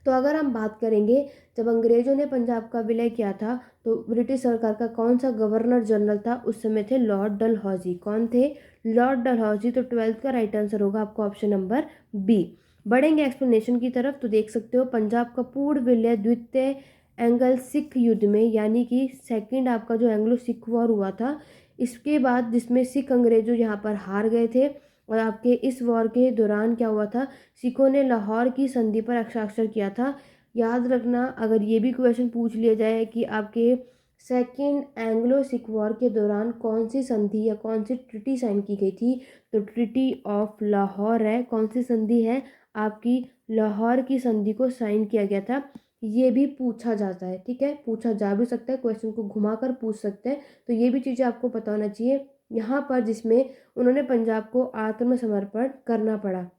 तो अगर हम बात करेंगे जब अंग्रेजों ने पंजाब का विलय किया था तो ब्रिटिश सरकार का कौन सा गवर्नर जनरल था? उस समय थे लॉर्ड डलहौजी। कौन थे? लॉर्ड डलहौजी। तो 12th का राइट आंसर होगा आपका ऑप्शन नंबर बी। बढ़ेंगे एक्सप्लेनेशन की तरफ तो देख सकते हो पंजाब का पूर्ण विलय द्वितीय एंग्लो सिख युद्ध में, यानी कि सेकंड आपका जो एंग्लो सिख वॉर हुआ था, इसके बाद जिसमें सिख अंग्रेजों यहाँ पर हार गए थे। और आपके इस वॉर के दौरान क्या हुआ था, सिखों ने लाहौर की संधि पर हस्ताक्षर किया था। याद रखना, अगर ये भी क्वेश्चन पूछ लिया जाए कि आपके सेकेंड एंग्लो सिख वॉर के दौरान कौन सी संधि या कौन सी ट्रिटी साइन की गई थी, तो ट्रिटी ऑफ लाहौर है। कौन सी संधि है? आपकी लाहौर की संधि को साइन किया गया था। ये भी पूछा जाता है, ठीक है, पूछा जा भी सकता है, क्वेश्चन को घुमाकर पूछ सकते हैं, तो ये भी चीज़ें आपको पता होना चाहिए। यहाँ पर जिसमें उन्होंने पंजाब को आत्मसमर्पण करना पड़ा,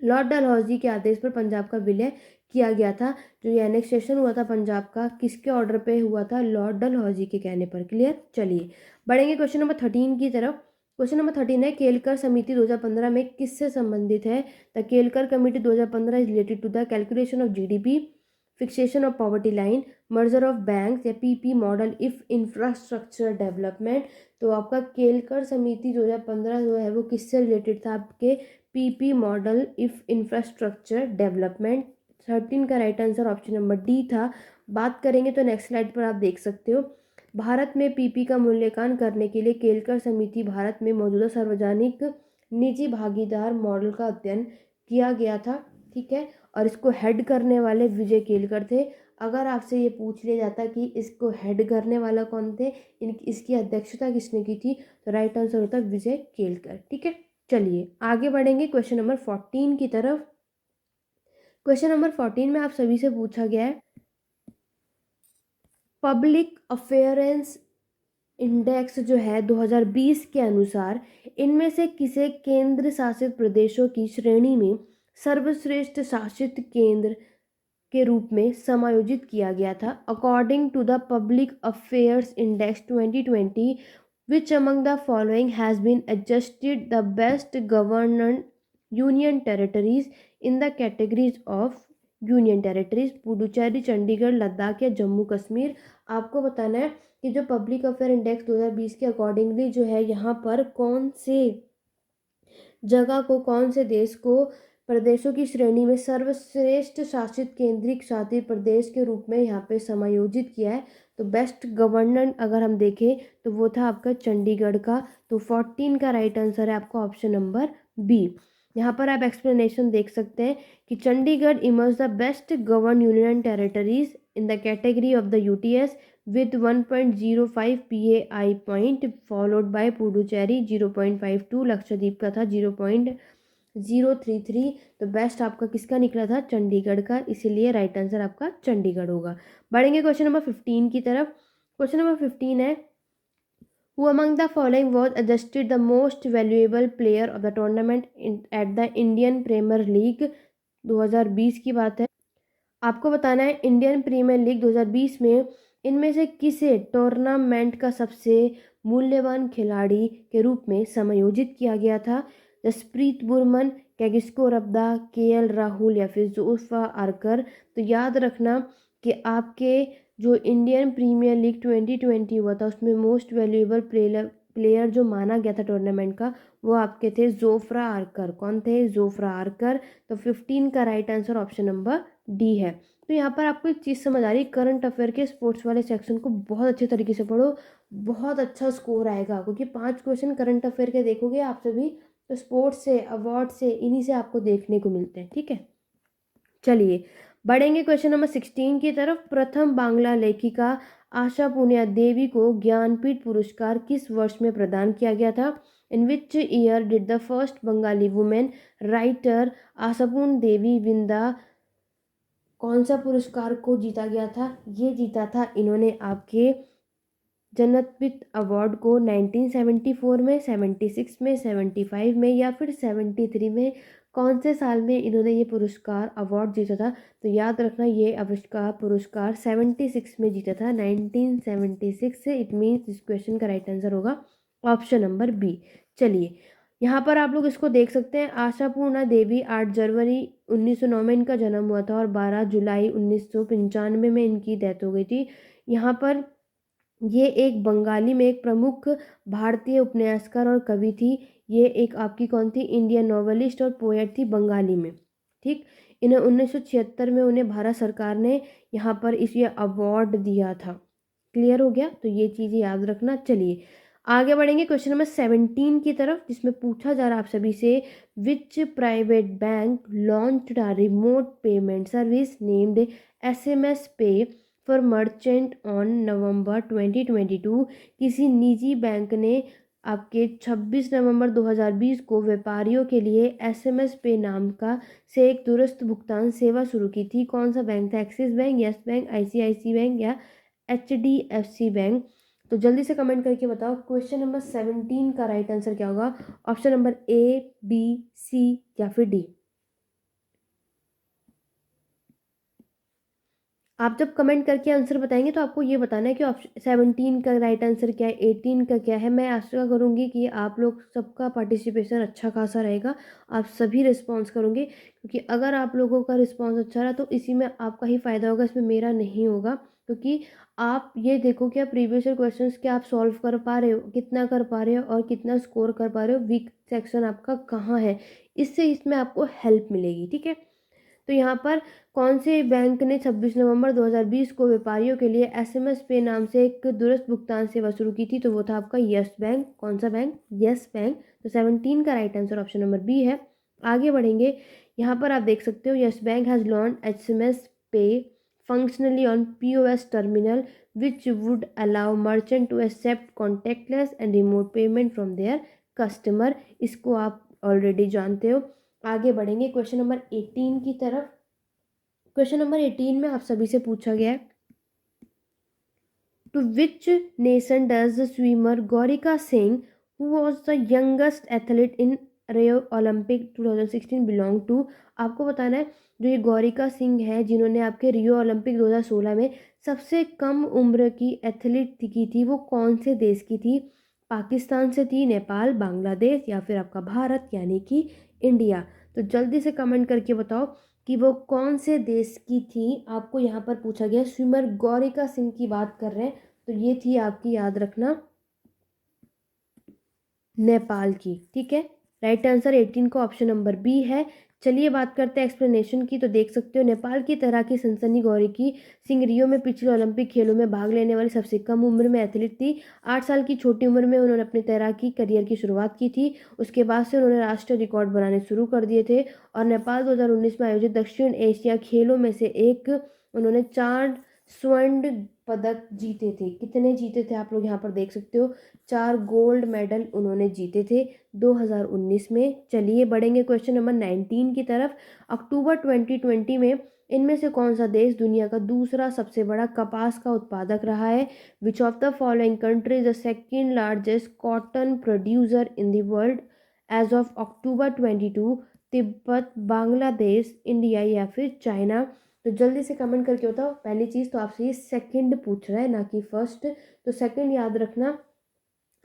लॉर्ड डलहौजी के आदेश पर पंजाब का विलय किया गया था। जो ये एनेक्सेशन हुआ था पंजाब का, किसके ऑर्डर पे हुआ था? लॉर्ड डलहौजी के कहने पर। क्लियर? चलिए, बढ़ेंगे क्वेश्चन नंबर 13 की तरफ। क्वेश्चन नंबर 13 है, केलकर समिति 2015 में किससे संबंधित है? The Kelkar committee 2015 is related to the calculation of GDP, fixation of poverty line, merger of banks या PP model if infrastructure development. तो आपका केलकर समिति 2015 जो है वो किससे रिलेटेड था? आपके PP model if infrastructure development. 13 का right answer option number D था। बात करेंगे तो नेक्स्ट स्लाइड पर आप देख सकते हो, भारत में पीपी का मूल्यांकन करने के लिए केलकर समिति भारत में मौजूदा सार्वजनिक निजी भागीदार मॉडल का अध्ययन किया गया था, ठीक है, और इसको हेड करने वाले विजय केलकर थे। अगर आपसे ये पूछ लिया जाता कि इसको हेड करने वाला कौन थे, इसकी अध्यक्षता किसने की थी, तो राइट आंसर होता विजय केलकर, ठीक है। चलिए आगे बढ़ेंगे क्वेश्चन नंबर 14 की तरफ। क्वेश्चन नंबर 14 में आप सभी से पूछा गया है, पब्लिक अफेयरेंस इंडेक्स जो है 2020 के अनुसार इनमें से किसे केंद्र शासित प्रदेशों की श्रेणी में सर्वश्रेष्ठ शासित केंद्र के रूप में समायोजित किया गया था? According to the public affairs index 2020, which among the following has been adjusted the best governed union territories in the categories of union territories? Puducherry, Chandigarh, Ladakh या जम्मू कश्मीर? आपको बताना है कि जो पब्लिक अफेयर इंडेक्स 2020 के अकॉर्डिंगली जो है यहाँ पर कौन से जगह को, कौन से देश को प्रदेशों की श्रेणी में सर्वश्रेष्ठ शासित केंद्रीय शासित प्रदेश के रूप में यहाँ पे समायोजित किया है। तो बेस्ट गवर्नर अगर हम देखें तो वो था आपका चंडीगढ़ का। तो 14 का राइट आंसर है आपका ऑप्शन नंबर बी। यहाँ पर आप एक्सप्लेनेशन देख सकते हैं कि Chandigarh emerge the best govern union territories in the category of the UTS with 1.05 PAI point followed by Puducherry 0.52, Lakshadweep का था 0.033। तो बेस्ट आपका किसका निकला था? चंडीगढ़ का, इसीलिए राइट आंसर आपका चंडीगढ़ होगा। बढ़ेंगे क्वेश्चन नंबर 15 की तरफ। क्वेश्चन नंबर 15 है, Who among the following was adjusted the most valuable player of the tournament at the Indian Premier League? 2020 की बात है। आपको बताना है इंडियन प्रीमियर लीग 2020 में इनमें से किसे टूर्नामेंट का सबसे मूल्यवान खिलाड़ी के रूप में समायोजित किया गया था? जसप्रीत बुमराह, कैगिसो रबादा, केएल राहुल या फिर जोशुआ आर्चर? तो याद रखना कि आपके जो इंडियन प्रीमियर लीग 2020 हुआ था उसमें मोस्ट वैल्यूएबल प्लेयर जो माना गया था टूर्नामेंट का, वो आपके थे जोफ्रा आर्चर। कौन थे? Jofra Archer. तो 15 का right answer option number D है। तो यहाँ पर आपको एक चीज़ समझ आ रही है, करंट अफेयर के स्पोर्ट्स वाले सेक्शन को बहुत अच्छे तरीके से पढ़ो, बहुत अच्छा स्कोर आएगा, क्योंकि 5 क्वेश्चन करंट अफेयर के देखोगे आप सभी तो स्पोर्ट्स से, अवार्ड से, इन्हीं से आपको देखने को मिलते हैं, ठीक है। चलिए बढ़ेंगे क्वेश्चन नंबर 16 की तरफ। प्रथम बांग्ला लेखिका आशा पूर्णिया देवी को ज्ञानपीठ पुरस्कार किस वर्ष में प्रदान किया गया था? In which year did the first Bengali women writer Ashapurna Devi विंदा कौन सा पुरस्कार को जीता गया था? ये जीता था इन्होंने आपके जनत्पित अवार्ड को 1974 में, 76 में, 75 में या फिर 73 में। कौन से साल में इन्होंने ये पुरस्कार अवार्ड जीता था? तो याद रखना ये आविष्कार पुरस्कार 76 में जीता था, 1976 से। इट मीन्स इस क्वेश्चन का राइट आंसर होगा ऑप्शन नंबर बी। चलिए यहाँ पर आप लोग इसको देख सकते हैं। आशापूर्णा देवी 8 जनवरी 1909 में इनका जन्म हुआ था और 12 जुलाई 1995 में इनकी डेथ हो गई थी। यहाँ पर ये एक बंगाली में एक प्रमुख भारतीय उपन्यासकार और कवि थी। ये एक आपकी कौन थी? इंडियन नॉवेलिस्ट और पोएट थी बंगाली में। ठीक, इन्हें 1976 में उन्हें भारत सरकार ने यहाँ पर इस ये अवार्ड दिया था। क्लियर हो गया? तो ये चीज़ें याद रखना। चलिए आगे बढ़ेंगे क्वेश्चन नंबर 17 की तरफ, जिसमें पूछा जा रहा है आप सभी से, which private bank launched a remote payment service named SMS pay for merchant on November 2022? किसी निजी बैंक ने आपके 26 नवंबर 2020 को व्यापारियों के लिए SMS पे नाम का से एक दूरस्थ भुगतान सेवा शुरू की थी। कौन सा बैंक था? Axis bank, yes bank, ICICI bank या HDFC बैंक? तो जल्दी से कमेंट करके बताओ क्वेश्चन नंबर 17 का राइट आंसर क्या होगा? Option number A, B, C या फिर D? आप जब कमेंट करके आंसर बताएंगे तो आपको ये बताना है कि ऑप्शन 17 का राइट आंसर क्या है, 18 का क्या है। मैं आशा करूँगी कि आप लोग सबका पार्टिसिपेशन अच्छा खासा रहेगा, आप सभी रिस्पॉन्स करोगे, क्योंकि अगर आप लोगों का रिस्पॉन्स अच्छा रहा तो इसी में आपका ही फ़ायदा होगा, इसमें मेरा नहीं होगा। क्योंकि आप ये देखो कि आप प्रीवियस ईयर क्वेश्चन क्या आप सॉल्व कर पा रहे हो, कितना कर पा रहे हो और कितना स्कोर कर पा रहे हो, वीक सेक्शन आपका कहाँ है, इससे इसमें आपको हेल्प मिलेगी। ठीक है, तो यहाँ पर कौन से बैंक ने 26 नवंबर 2020 को व्यापारियों के लिए SMS पे नाम से एक दूरस्थ भुगतान सेवा शुरू की थी? तो वो था आपका यस बैंक। कौन सा बैंक? Yes bank. तो 17 का right answer option number B है। आगे बढ़ेंगे, यहाँ पर आप देख सकते हो, Yes Bank has launch SMS pay functionally on POS terminal which would allow merchant to accept contactless and remote payment from their customer. इसको आप ऑलरेडी जानते हो। आगे बढ़ेंगे क्वेश्चन नंबर 18 की तरफ। क्वेश्चन नंबर 18 में आप सभी से पूछा गया है, to which nation does the swimmer Gaurika Singh who was the youngest athlete in Rio Olympic 2016 belong to? आपको बताना है जो ये गौरिका सिंह है जिन्होंने आपके रियो ओलंपिक 2016 में सबसे कम उम्र की एथलीट की थी, वो कौन से देश की थी? पाकिस्तान से थी, नेपाल, बांग्लादेश या फिर आपका भारत यानी कि इंडिया? तो जल्दी से कमेंट करके बताओ कि वो कौन से देश की थी। आपको यहाँ पर पूछा गया, स्विमर गौरिका सिंह की बात कर रहे हैं, तो ये थी आपकी, याद रखना, नेपाल की। ठीक है, राइट आंसर 18 का ऑप्शन नंबर बी है। चलिए बात करते हैं एक्सप्लेनेशन की। तो देख सकते हो, नेपाल की तरह की सनसनी गौरिकी सिंह रियो में पिछले ओलंपिक खेलों में भाग लेने वाली सबसे कम उम्र में एथलीट थी। 8 साल की छोटी उम्र में उन्होंने अपने तैराकी करियर की शुरुआत की थी। उसके बाद से उन्होंने राष्ट्रीय रिकॉर्ड बनाने शुरू कर दिए थे और नेपाल 2019 में आयोजित दक्षिण एशिया खेलों में से एक उन्होंने 4 स्वर्ण पदक जीते थे। कितने जीते थे आप लोग यहाँ पर देख सकते हो, 4 गोल्ड मेडल उन्होंने जीते थे 2019 में। चलिए बढ़ेंगे क्वेश्चन नंबर 19 की तरफ। अक्टूबर 2020 में इनमें से कौन सा देश दुनिया का दूसरा सबसे बड़ा कपास का उत्पादक रहा है? Which of the following country is the second largest cotton producer in the world as of October 22? Tibet, Bangladesh, India या फिर चाइना? तो जल्दी से कमेंट करके बताओ। पहली चीज़ तो आपसे ये सेकंड पूछ रहा है, ना कि फर्स्ट, तो सेकंड याद रखना।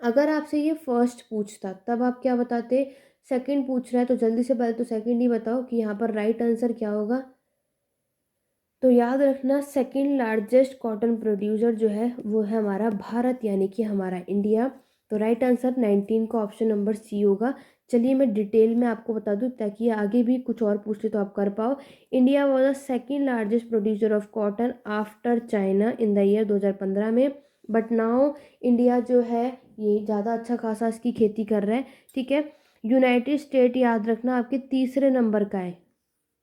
अगर आपसे ये फर्स्ट पूछता तब आप क्या बताते? सेकंड पूछ रहा है तो जल्दी से पहले तो सेकंड ही बताओ कि यहाँ पर राइट आंसर क्या होगा। तो याद रखना, सेकंड लार्जेस्ट कॉटन प्रोड्यूसर जो है वो है हमारा भारत यानी कि हमारा इंडिया। तो राइट आंसर 19 का ऑप्शन नंबर सी होगा। चलिए मैं डिटेल में आपको बता दूं ताकि आगे भी कुछ और पूछ ले तो आप कर पाओ। India was the second largest producer of cotton after China in the year 2015 में। बट नाउ इंडिया जो है ये ज़्यादा अच्छा खासा इसकी खेती कर रहा है। ठीक है, यूनाइटेड स्टेट याद रखना आपके तीसरे नंबर का है।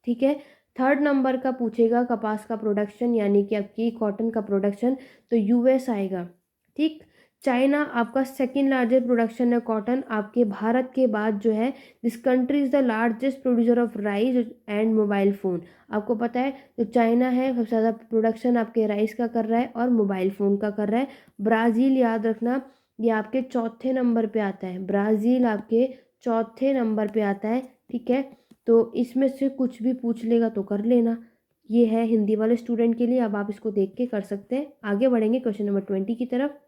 ठीक है, थर्ड नंबर का पूछेगा कपास का प्रोडक्शन यानी कि आपकी कॉटन का प्रोडक्शन, तो यूएस आएगा। ठीक। चाइना आपका सेकंड लार्जेस्ट प्रोडक्शन है कॉटन आपके भारत के बाद जो है। This country is the largest producer of rice and mobile phone. आपको पता है जो चाइना है सबसे ज़्यादा प्रोडक्शन आपके राइस का कर रहा है और मोबाइल फ़ोन का कर रहा है। ब्राज़ील याद रखना ये आपके चौथे नंबर पे आता है। ब्राज़ील आपके चौथे नंबर पे आता है। ठीक है, तो इसमें से कुछ भी पूछ लेगा तो कर लेना। ये है हिंदी वाले स्टूडेंट के लिए, अब आप इसको देख के कर सकते हैं। आगे बढ़ेंगे क्वेश्चन नंबर 20 की तरफ।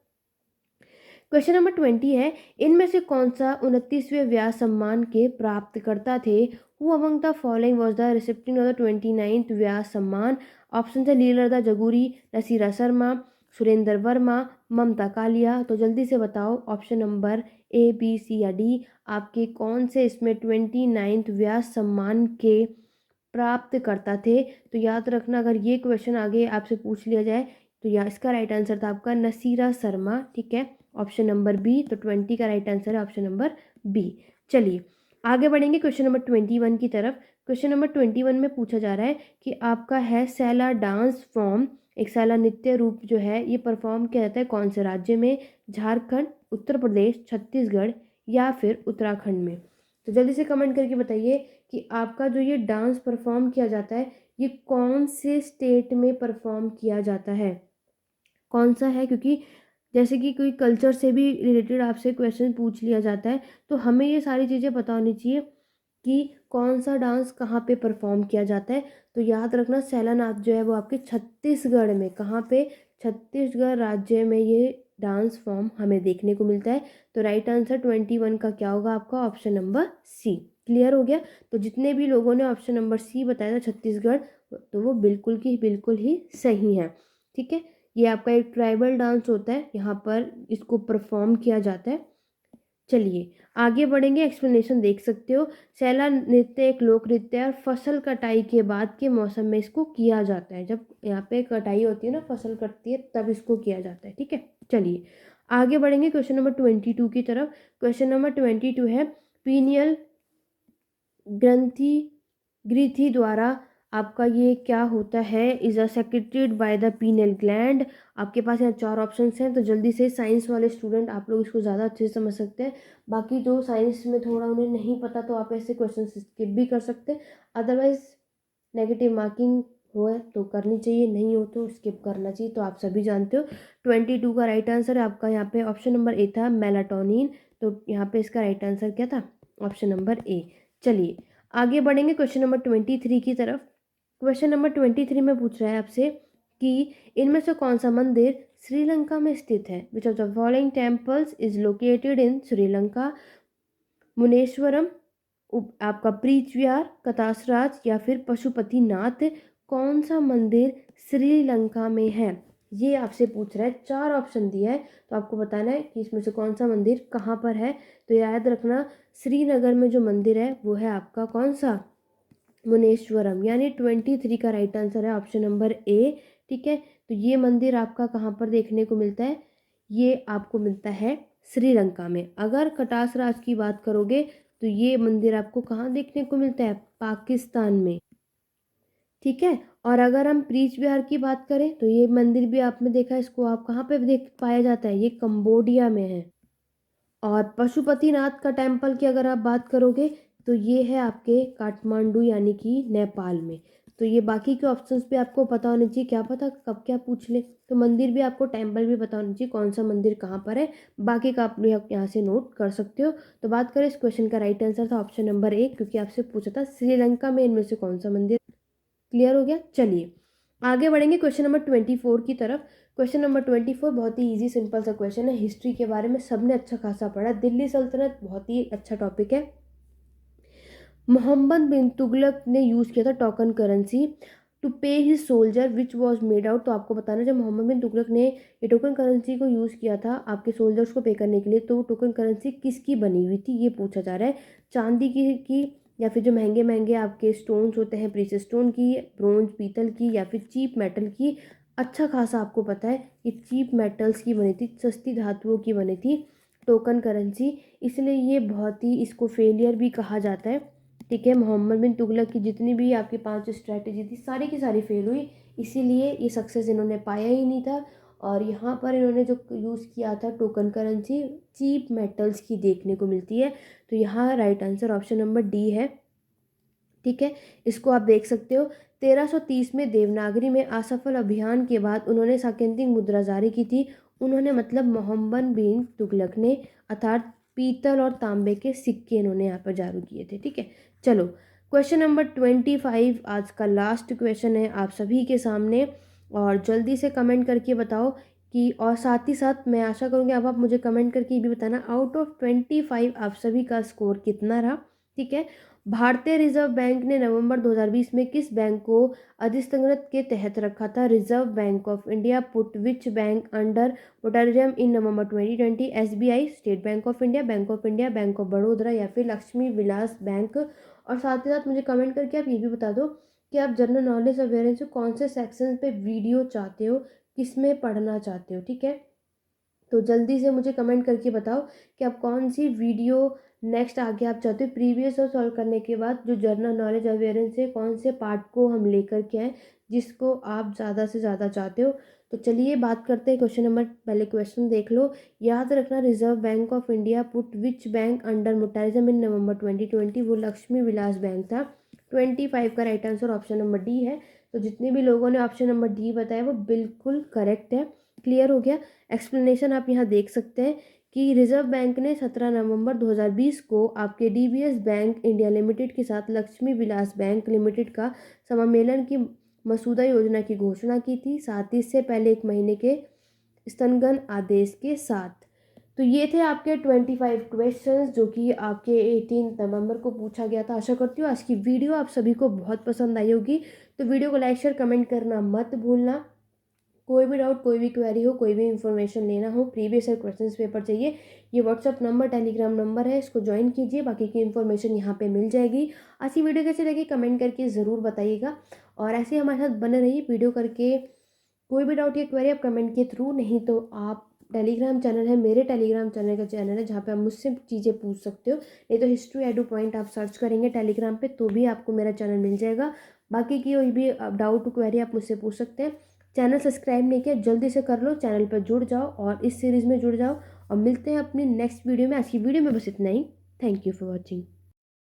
क्वेश्चन नंबर 20 है, इनमें से कौन सा 29वें व्यास सम्मान के प्राप्तकर्ता थे? Who among the following was the recipient of the 29th व्यास सम्मान? ऑप्शन है लीलाधर जगूरी, नसीरा शर्मा, सुरेंद्र वर्मा, ममता कालिया। तो जल्दी से बताओ ऑप्शन नंबर ए, बी, सी या डी आपके कौन से इसमें 29th व्यास सम्मान के प्राप्तकर्ता थे? तो याद रखना अगर ये क्वेश्चन आगे आपसे पूछ लिया जाए तो या इसका राइट आंसर था आपका नसीरा शर्मा। ठीक है, ऑप्शन नंबर बी। तो 20 का राइट आंसर है ऑप्शन नंबर बी। चलिए आगे बढ़ेंगे क्वेश्चन नंबर 21 की तरफ। क्वेश्चन नंबर 21 में पूछा जा रहा है कि आपका है सैला डांस फॉर्म, एक सैला नृत्य रूप जो है ये परफॉर्म किया जाता है कौन से राज्य में? झारखंड, उत्तर प्रदेश, छत्तीसगढ़ या फिर उत्तराखंड में? तो जल्दी से कमेंट करके बताइए कि आपका जो ये डांस परफॉर्म किया जाता है ये कौन से स्टेट में परफॉर्म किया जाता है, कौन सा है? क्योंकि जैसे कि कोई कल्चर से भी रिलेटेड आपसे क्वेश्चन पूछ लिया जाता है तो हमें ये सारी चीज़ें पता होनी चाहिए कि कौन सा डांस कहाँ पे परफॉर्म किया जाता है। तो याद रखना सैलानाथ जो है वो आपके छत्तीसगढ़ में, कहाँ पे? छत्तीसगढ़ राज्य में ये डांस फॉर्म हमें देखने को मिलता है। तो राइट आंसर 21 का क्या होगा आपका? Option number C. क्लियर हो गया? तो जितने भी लोगों ने ऑप्शन नंबर सी बताया था छत्तीसगढ़, तो वो बिल्कुल ही सही है। ठीक है, ये आपका एक ट्राइबल डांस होता है, यहाँ पर इसको परफॉर्म किया जाता है। चलिए आगे बढ़ेंगे, एक्सप्लेनेशन देख सकते हो। सैला नृत्य एक लोक नृत्य है और फसल कटाई के बाद के मौसम में इसको किया जाता है। जब यहाँ पे कटाई होती है ना, फसल कटती है तब इसको किया जाता है। ठीक है, चलिए आगे बढ़ेंगे क्वेश्चन नंबर 22 की तरफ। क्वेश्चन नंबर 22 है, पीनियल ग्रंथि द्वारा आपका ये क्या होता है? Is a secreted by the pineal gland. आपके पास यहाँ 4 ऑप्शंस हैं, तो जल्दी से साइंस वाले स्टूडेंट आप लोग इसको ज़्यादा अच्छे से समझ सकते हैं। बाकी जो साइंस में थोड़ा उन्हें नहीं पता तो आप ऐसे क्वेश्चन स्किप भी कर सकते हैं। अदरवाइज नेगेटिव मार्किंग हो है तो करनी चाहिए, नहीं हो तो स्किप करना चाहिए। तो आप सभी जानते हो 22 का राइट आंसर है आपका यहाँ पे ऑप्शन नंबर ए था, मेलाटोनिन। तो यहाँ पे इसका राइट आंसर क्या था? Option number A. चलिए आगे बढ़ेंगे क्वेश्चन नंबर 23 की तरफ। क्वेश्चन नंबर 23 में पूछ रहा है आपसे कि इनमें से कौन सा मंदिर श्रीलंका में स्थित है? Which of the following temples is located in Sri Lanka? मुनेश्वरम, आपका प्रीच विहार, कतासराज या फिर पशुपतिनाथ? कौन सा मंदिर श्रीलंका में है ये आपसे पूछ रहा है। 4 ऑप्शन दिया है तो आपको बताना है कि इसमें से कौन सा मंदिर कहाँ पर है। तो याद रखना श्रीनगर में जो मंदिर है वो है आपका कौन सा? मुनेश्वरम। यानी 23 का राइट आंसर है ऑप्शन नंबर ए। ठीक है, तो ये मंदिर आपका कहाँ पर देखने को मिलता है? ये आपको मिलता है श्रीलंका में। अगर कटास राज की बात करोगे तो ये मंदिर आपको कहाँ देखने को मिलता है? पाकिस्तान में। ठीक है, और अगर हम प्रीच विहार की बात करें तो ये मंदिर भी आपने देखा, इसको आप कहाँ पे देख पाया जाता है? ये कंबोडिया में है। और पशुपतिनाथ का टेम्पल की अगर आप बात करोगे तो ये है आपके काठमांडू यानी कि नेपाल में। तो ये बाकी के ऑप्शंस भी आपको पता होने चाहिए, क्या पता कब क्या पूछ ले। तो मंदिर भी आपको टेम्पल भी पता होना चाहिए कौन सा मंदिर कहाँ पर है। बाकी का आप यहाँ से नोट कर सकते हो। तो बात करें इस क्वेश्चन का राइट आंसर था ऑप्शन नंबर ए, क्योंकि आपसे पूछा था श्रीलंका में इनमें से कौन सा मंदिर। क्लियर हो गया? चलिए आगे बढ़ेंगे क्वेश्चन नंबर 24 की तरफ। क्वेश्चन नंबर 24 बहुत ही इजी सिंपल सा क्वेश्चन है, हिस्ट्री के बारे में सबने अच्छा खासा पढ़ा। दिल्ली सल्तनत बहुत ही अच्छा टॉपिक है। मोहम्मद बिन तुगलक ने यूज़ किया था टोकन करेंसी टू पे his soldier which was made out. तो आपको बताना जब मोहम्मद बिन तुगलक ने ये टोकन करेंसी को यूज़ किया था आपके सोल्जर्स को पे करने के लिए, तो टोकन करेंसी किसकी बनी हुई थी ये पूछा जा रहा है। चांदी की या फिर जो महंगे महंगे आपके स्टोन्स होते हैं प्रीशियस स्टोन की, ब्रोंज पीतल की या फिर चीप मेटल की? अच्छा खासा आपको पता है कि चीप मेटल्स की बनी थी, सस्ती धातुओं की बनी थी टोकन करेंसी। इसलिए ये बहुत ही इसको फेलियर भी कहा जाता है। ठीक है। मोहम्मद बिन तुगलक की जितनी भी आपकी 5 स्ट्रैटेजी थी सारी की सारी फेल हुई, इसीलिए ये सक्सेस इन्होंने पाया ही नहीं था। और यहाँ पर इन्होंने जो यूज़ किया था टोकन करेंसी चीप मेटल्स की देखने को मिलती है। तो यहाँ right answer option number D है। ठीक है, इसको आप देख सकते हो। 1330 में देवनागरी में असफल अभियान के बाद उन्होंने साकेतिक मुद्रा जारी की थी। उन्होंने मतलब मोहम्मद बिन तुगलक ने, अर्थात पीतल और तांबे के सिक्के इन्होंने यहाँ पर जारी किए थे। ठीक है, चलो क्वेश्चन नंबर 25 आज का लास्ट क्वेश्चन है आप सभी के सामने, और जल्दी से कमेंट करके बताओ कि, और साथ ही साथ मैं आशा करूँगी अब आप मुझे कमेंट करके ये भी बताना आउट ऑफ 25 आप सभी का स्कोर कितना रहा। ठीक है, भारतीय रिजर्व बैंक ने नवंबर 2020 में किस बैंक को अधिस्थगन के तहत रखा था? Reserve bank of India put which bank under moratorium in November 2020? SBI, State Bank of India, Bank of India, Bank of Baroda या फिर लक्ष्मी विलास बैंक। और साथ ही साथ मुझे कमेंट करके आप ये भी बता दो कि आप जनरल नॉलेज अवेयरनेस कौन से सेक्शन पे वीडियो चाहते हो, किस में पढ़ना चाहते हो। ठीक है, तो जल्दी से मुझे कमेंट करके बताओ कि आप कौन सी वीडियो नेक्स्ट आगे आप चाहते हो। प्रीवियस और सॉल्व करने के बाद जो जनरल नॉलेज अवेयरेंस है कौन से पार्ट को हम लेकर के आए जिसको आप ज़्यादा से ज़्यादा चाहते हो। तो चलिए बात करते हैं क्वेश्चन नंबर, पहले क्वेश्चन देख लो। याद रखना reserve bank of India put which bank under moratorium in November 2020? वो लक्ष्मी विलास बैंक था। 25 का right answer option number D है। तो जितने भी लोगों ने ऑप्शन नंबर डी बताया वो बिल्कुल करेक्ट है। क्लियर हो गया। एक्सप्लेनेशन आप यहाँ देख सकते हैं कि रिजर्व बैंक ने 17 नवंबर 2020 को आपके डीबीएस बैंक इंडिया लिमिटेड के साथ लक्ष्मी विलास बैंक लिमिटेड का समामेलन की मसूदा योजना की घोषणा की थी, साथ ही इससे पहले 1 महीने के स्तनगन आदेश के साथ। तो ये थे आपके 25 क्वेश्चंस जो कि आपके 18 नवंबर को पूछा गया था। आशा करती हूँ आज की वीडियो आप सभी को बहुत पसंद आई होगी। तो वीडियो को लाइक शेयर कमेंट करना मत भूलना। कोई भी डाउट, कोई भी क्वेरी हो, कोई भी इन्फॉर्मेशन लेना हो, प्रीवियस ईयर क्वेश्चंस पेपर चाहिए, ये व्हाट्सअप नंबर टेलीग्राम नंबर है, इसको ज्वाइन कीजिए, बाकी की इन्फॉर्मेशन यहाँ पे मिल जाएगी। आज की वीडियो कैसी लगी कमेंट करके ज़रूर बताइएगा, और ऐसे हमारे साथ बने रहिए वीडियो करके। कोई भी डाउट या क्वेरी आप कमेंट के थ्रू, नहीं तो आप टेलीग्राम चैनल है, मेरे टेलीग्राम चैनल का चैनल है जहाँ पे आप मुझसे चीज़ें पूछ सकते हो, नहीं तो हिस्ट्री एडू पॉइंट आप सर्च करेंगे टेलीग्राम पे तो भी आपको मेरा चैनल मिल जाएगा। बाकी की कोई भी डाउट क्वेरी आप मुझसे पूछ सकते हैं। चैनल सब्सक्राइब नहीं किया जल्दी से कर लो, चैनल पर जुड़ जाओ और इस सीरीज़ में जुड़ जाओ, और मिलते हैं अपनी नेक्स्ट वीडियो में। आज की वीडियो में बस इतना ही। Thank you for watching.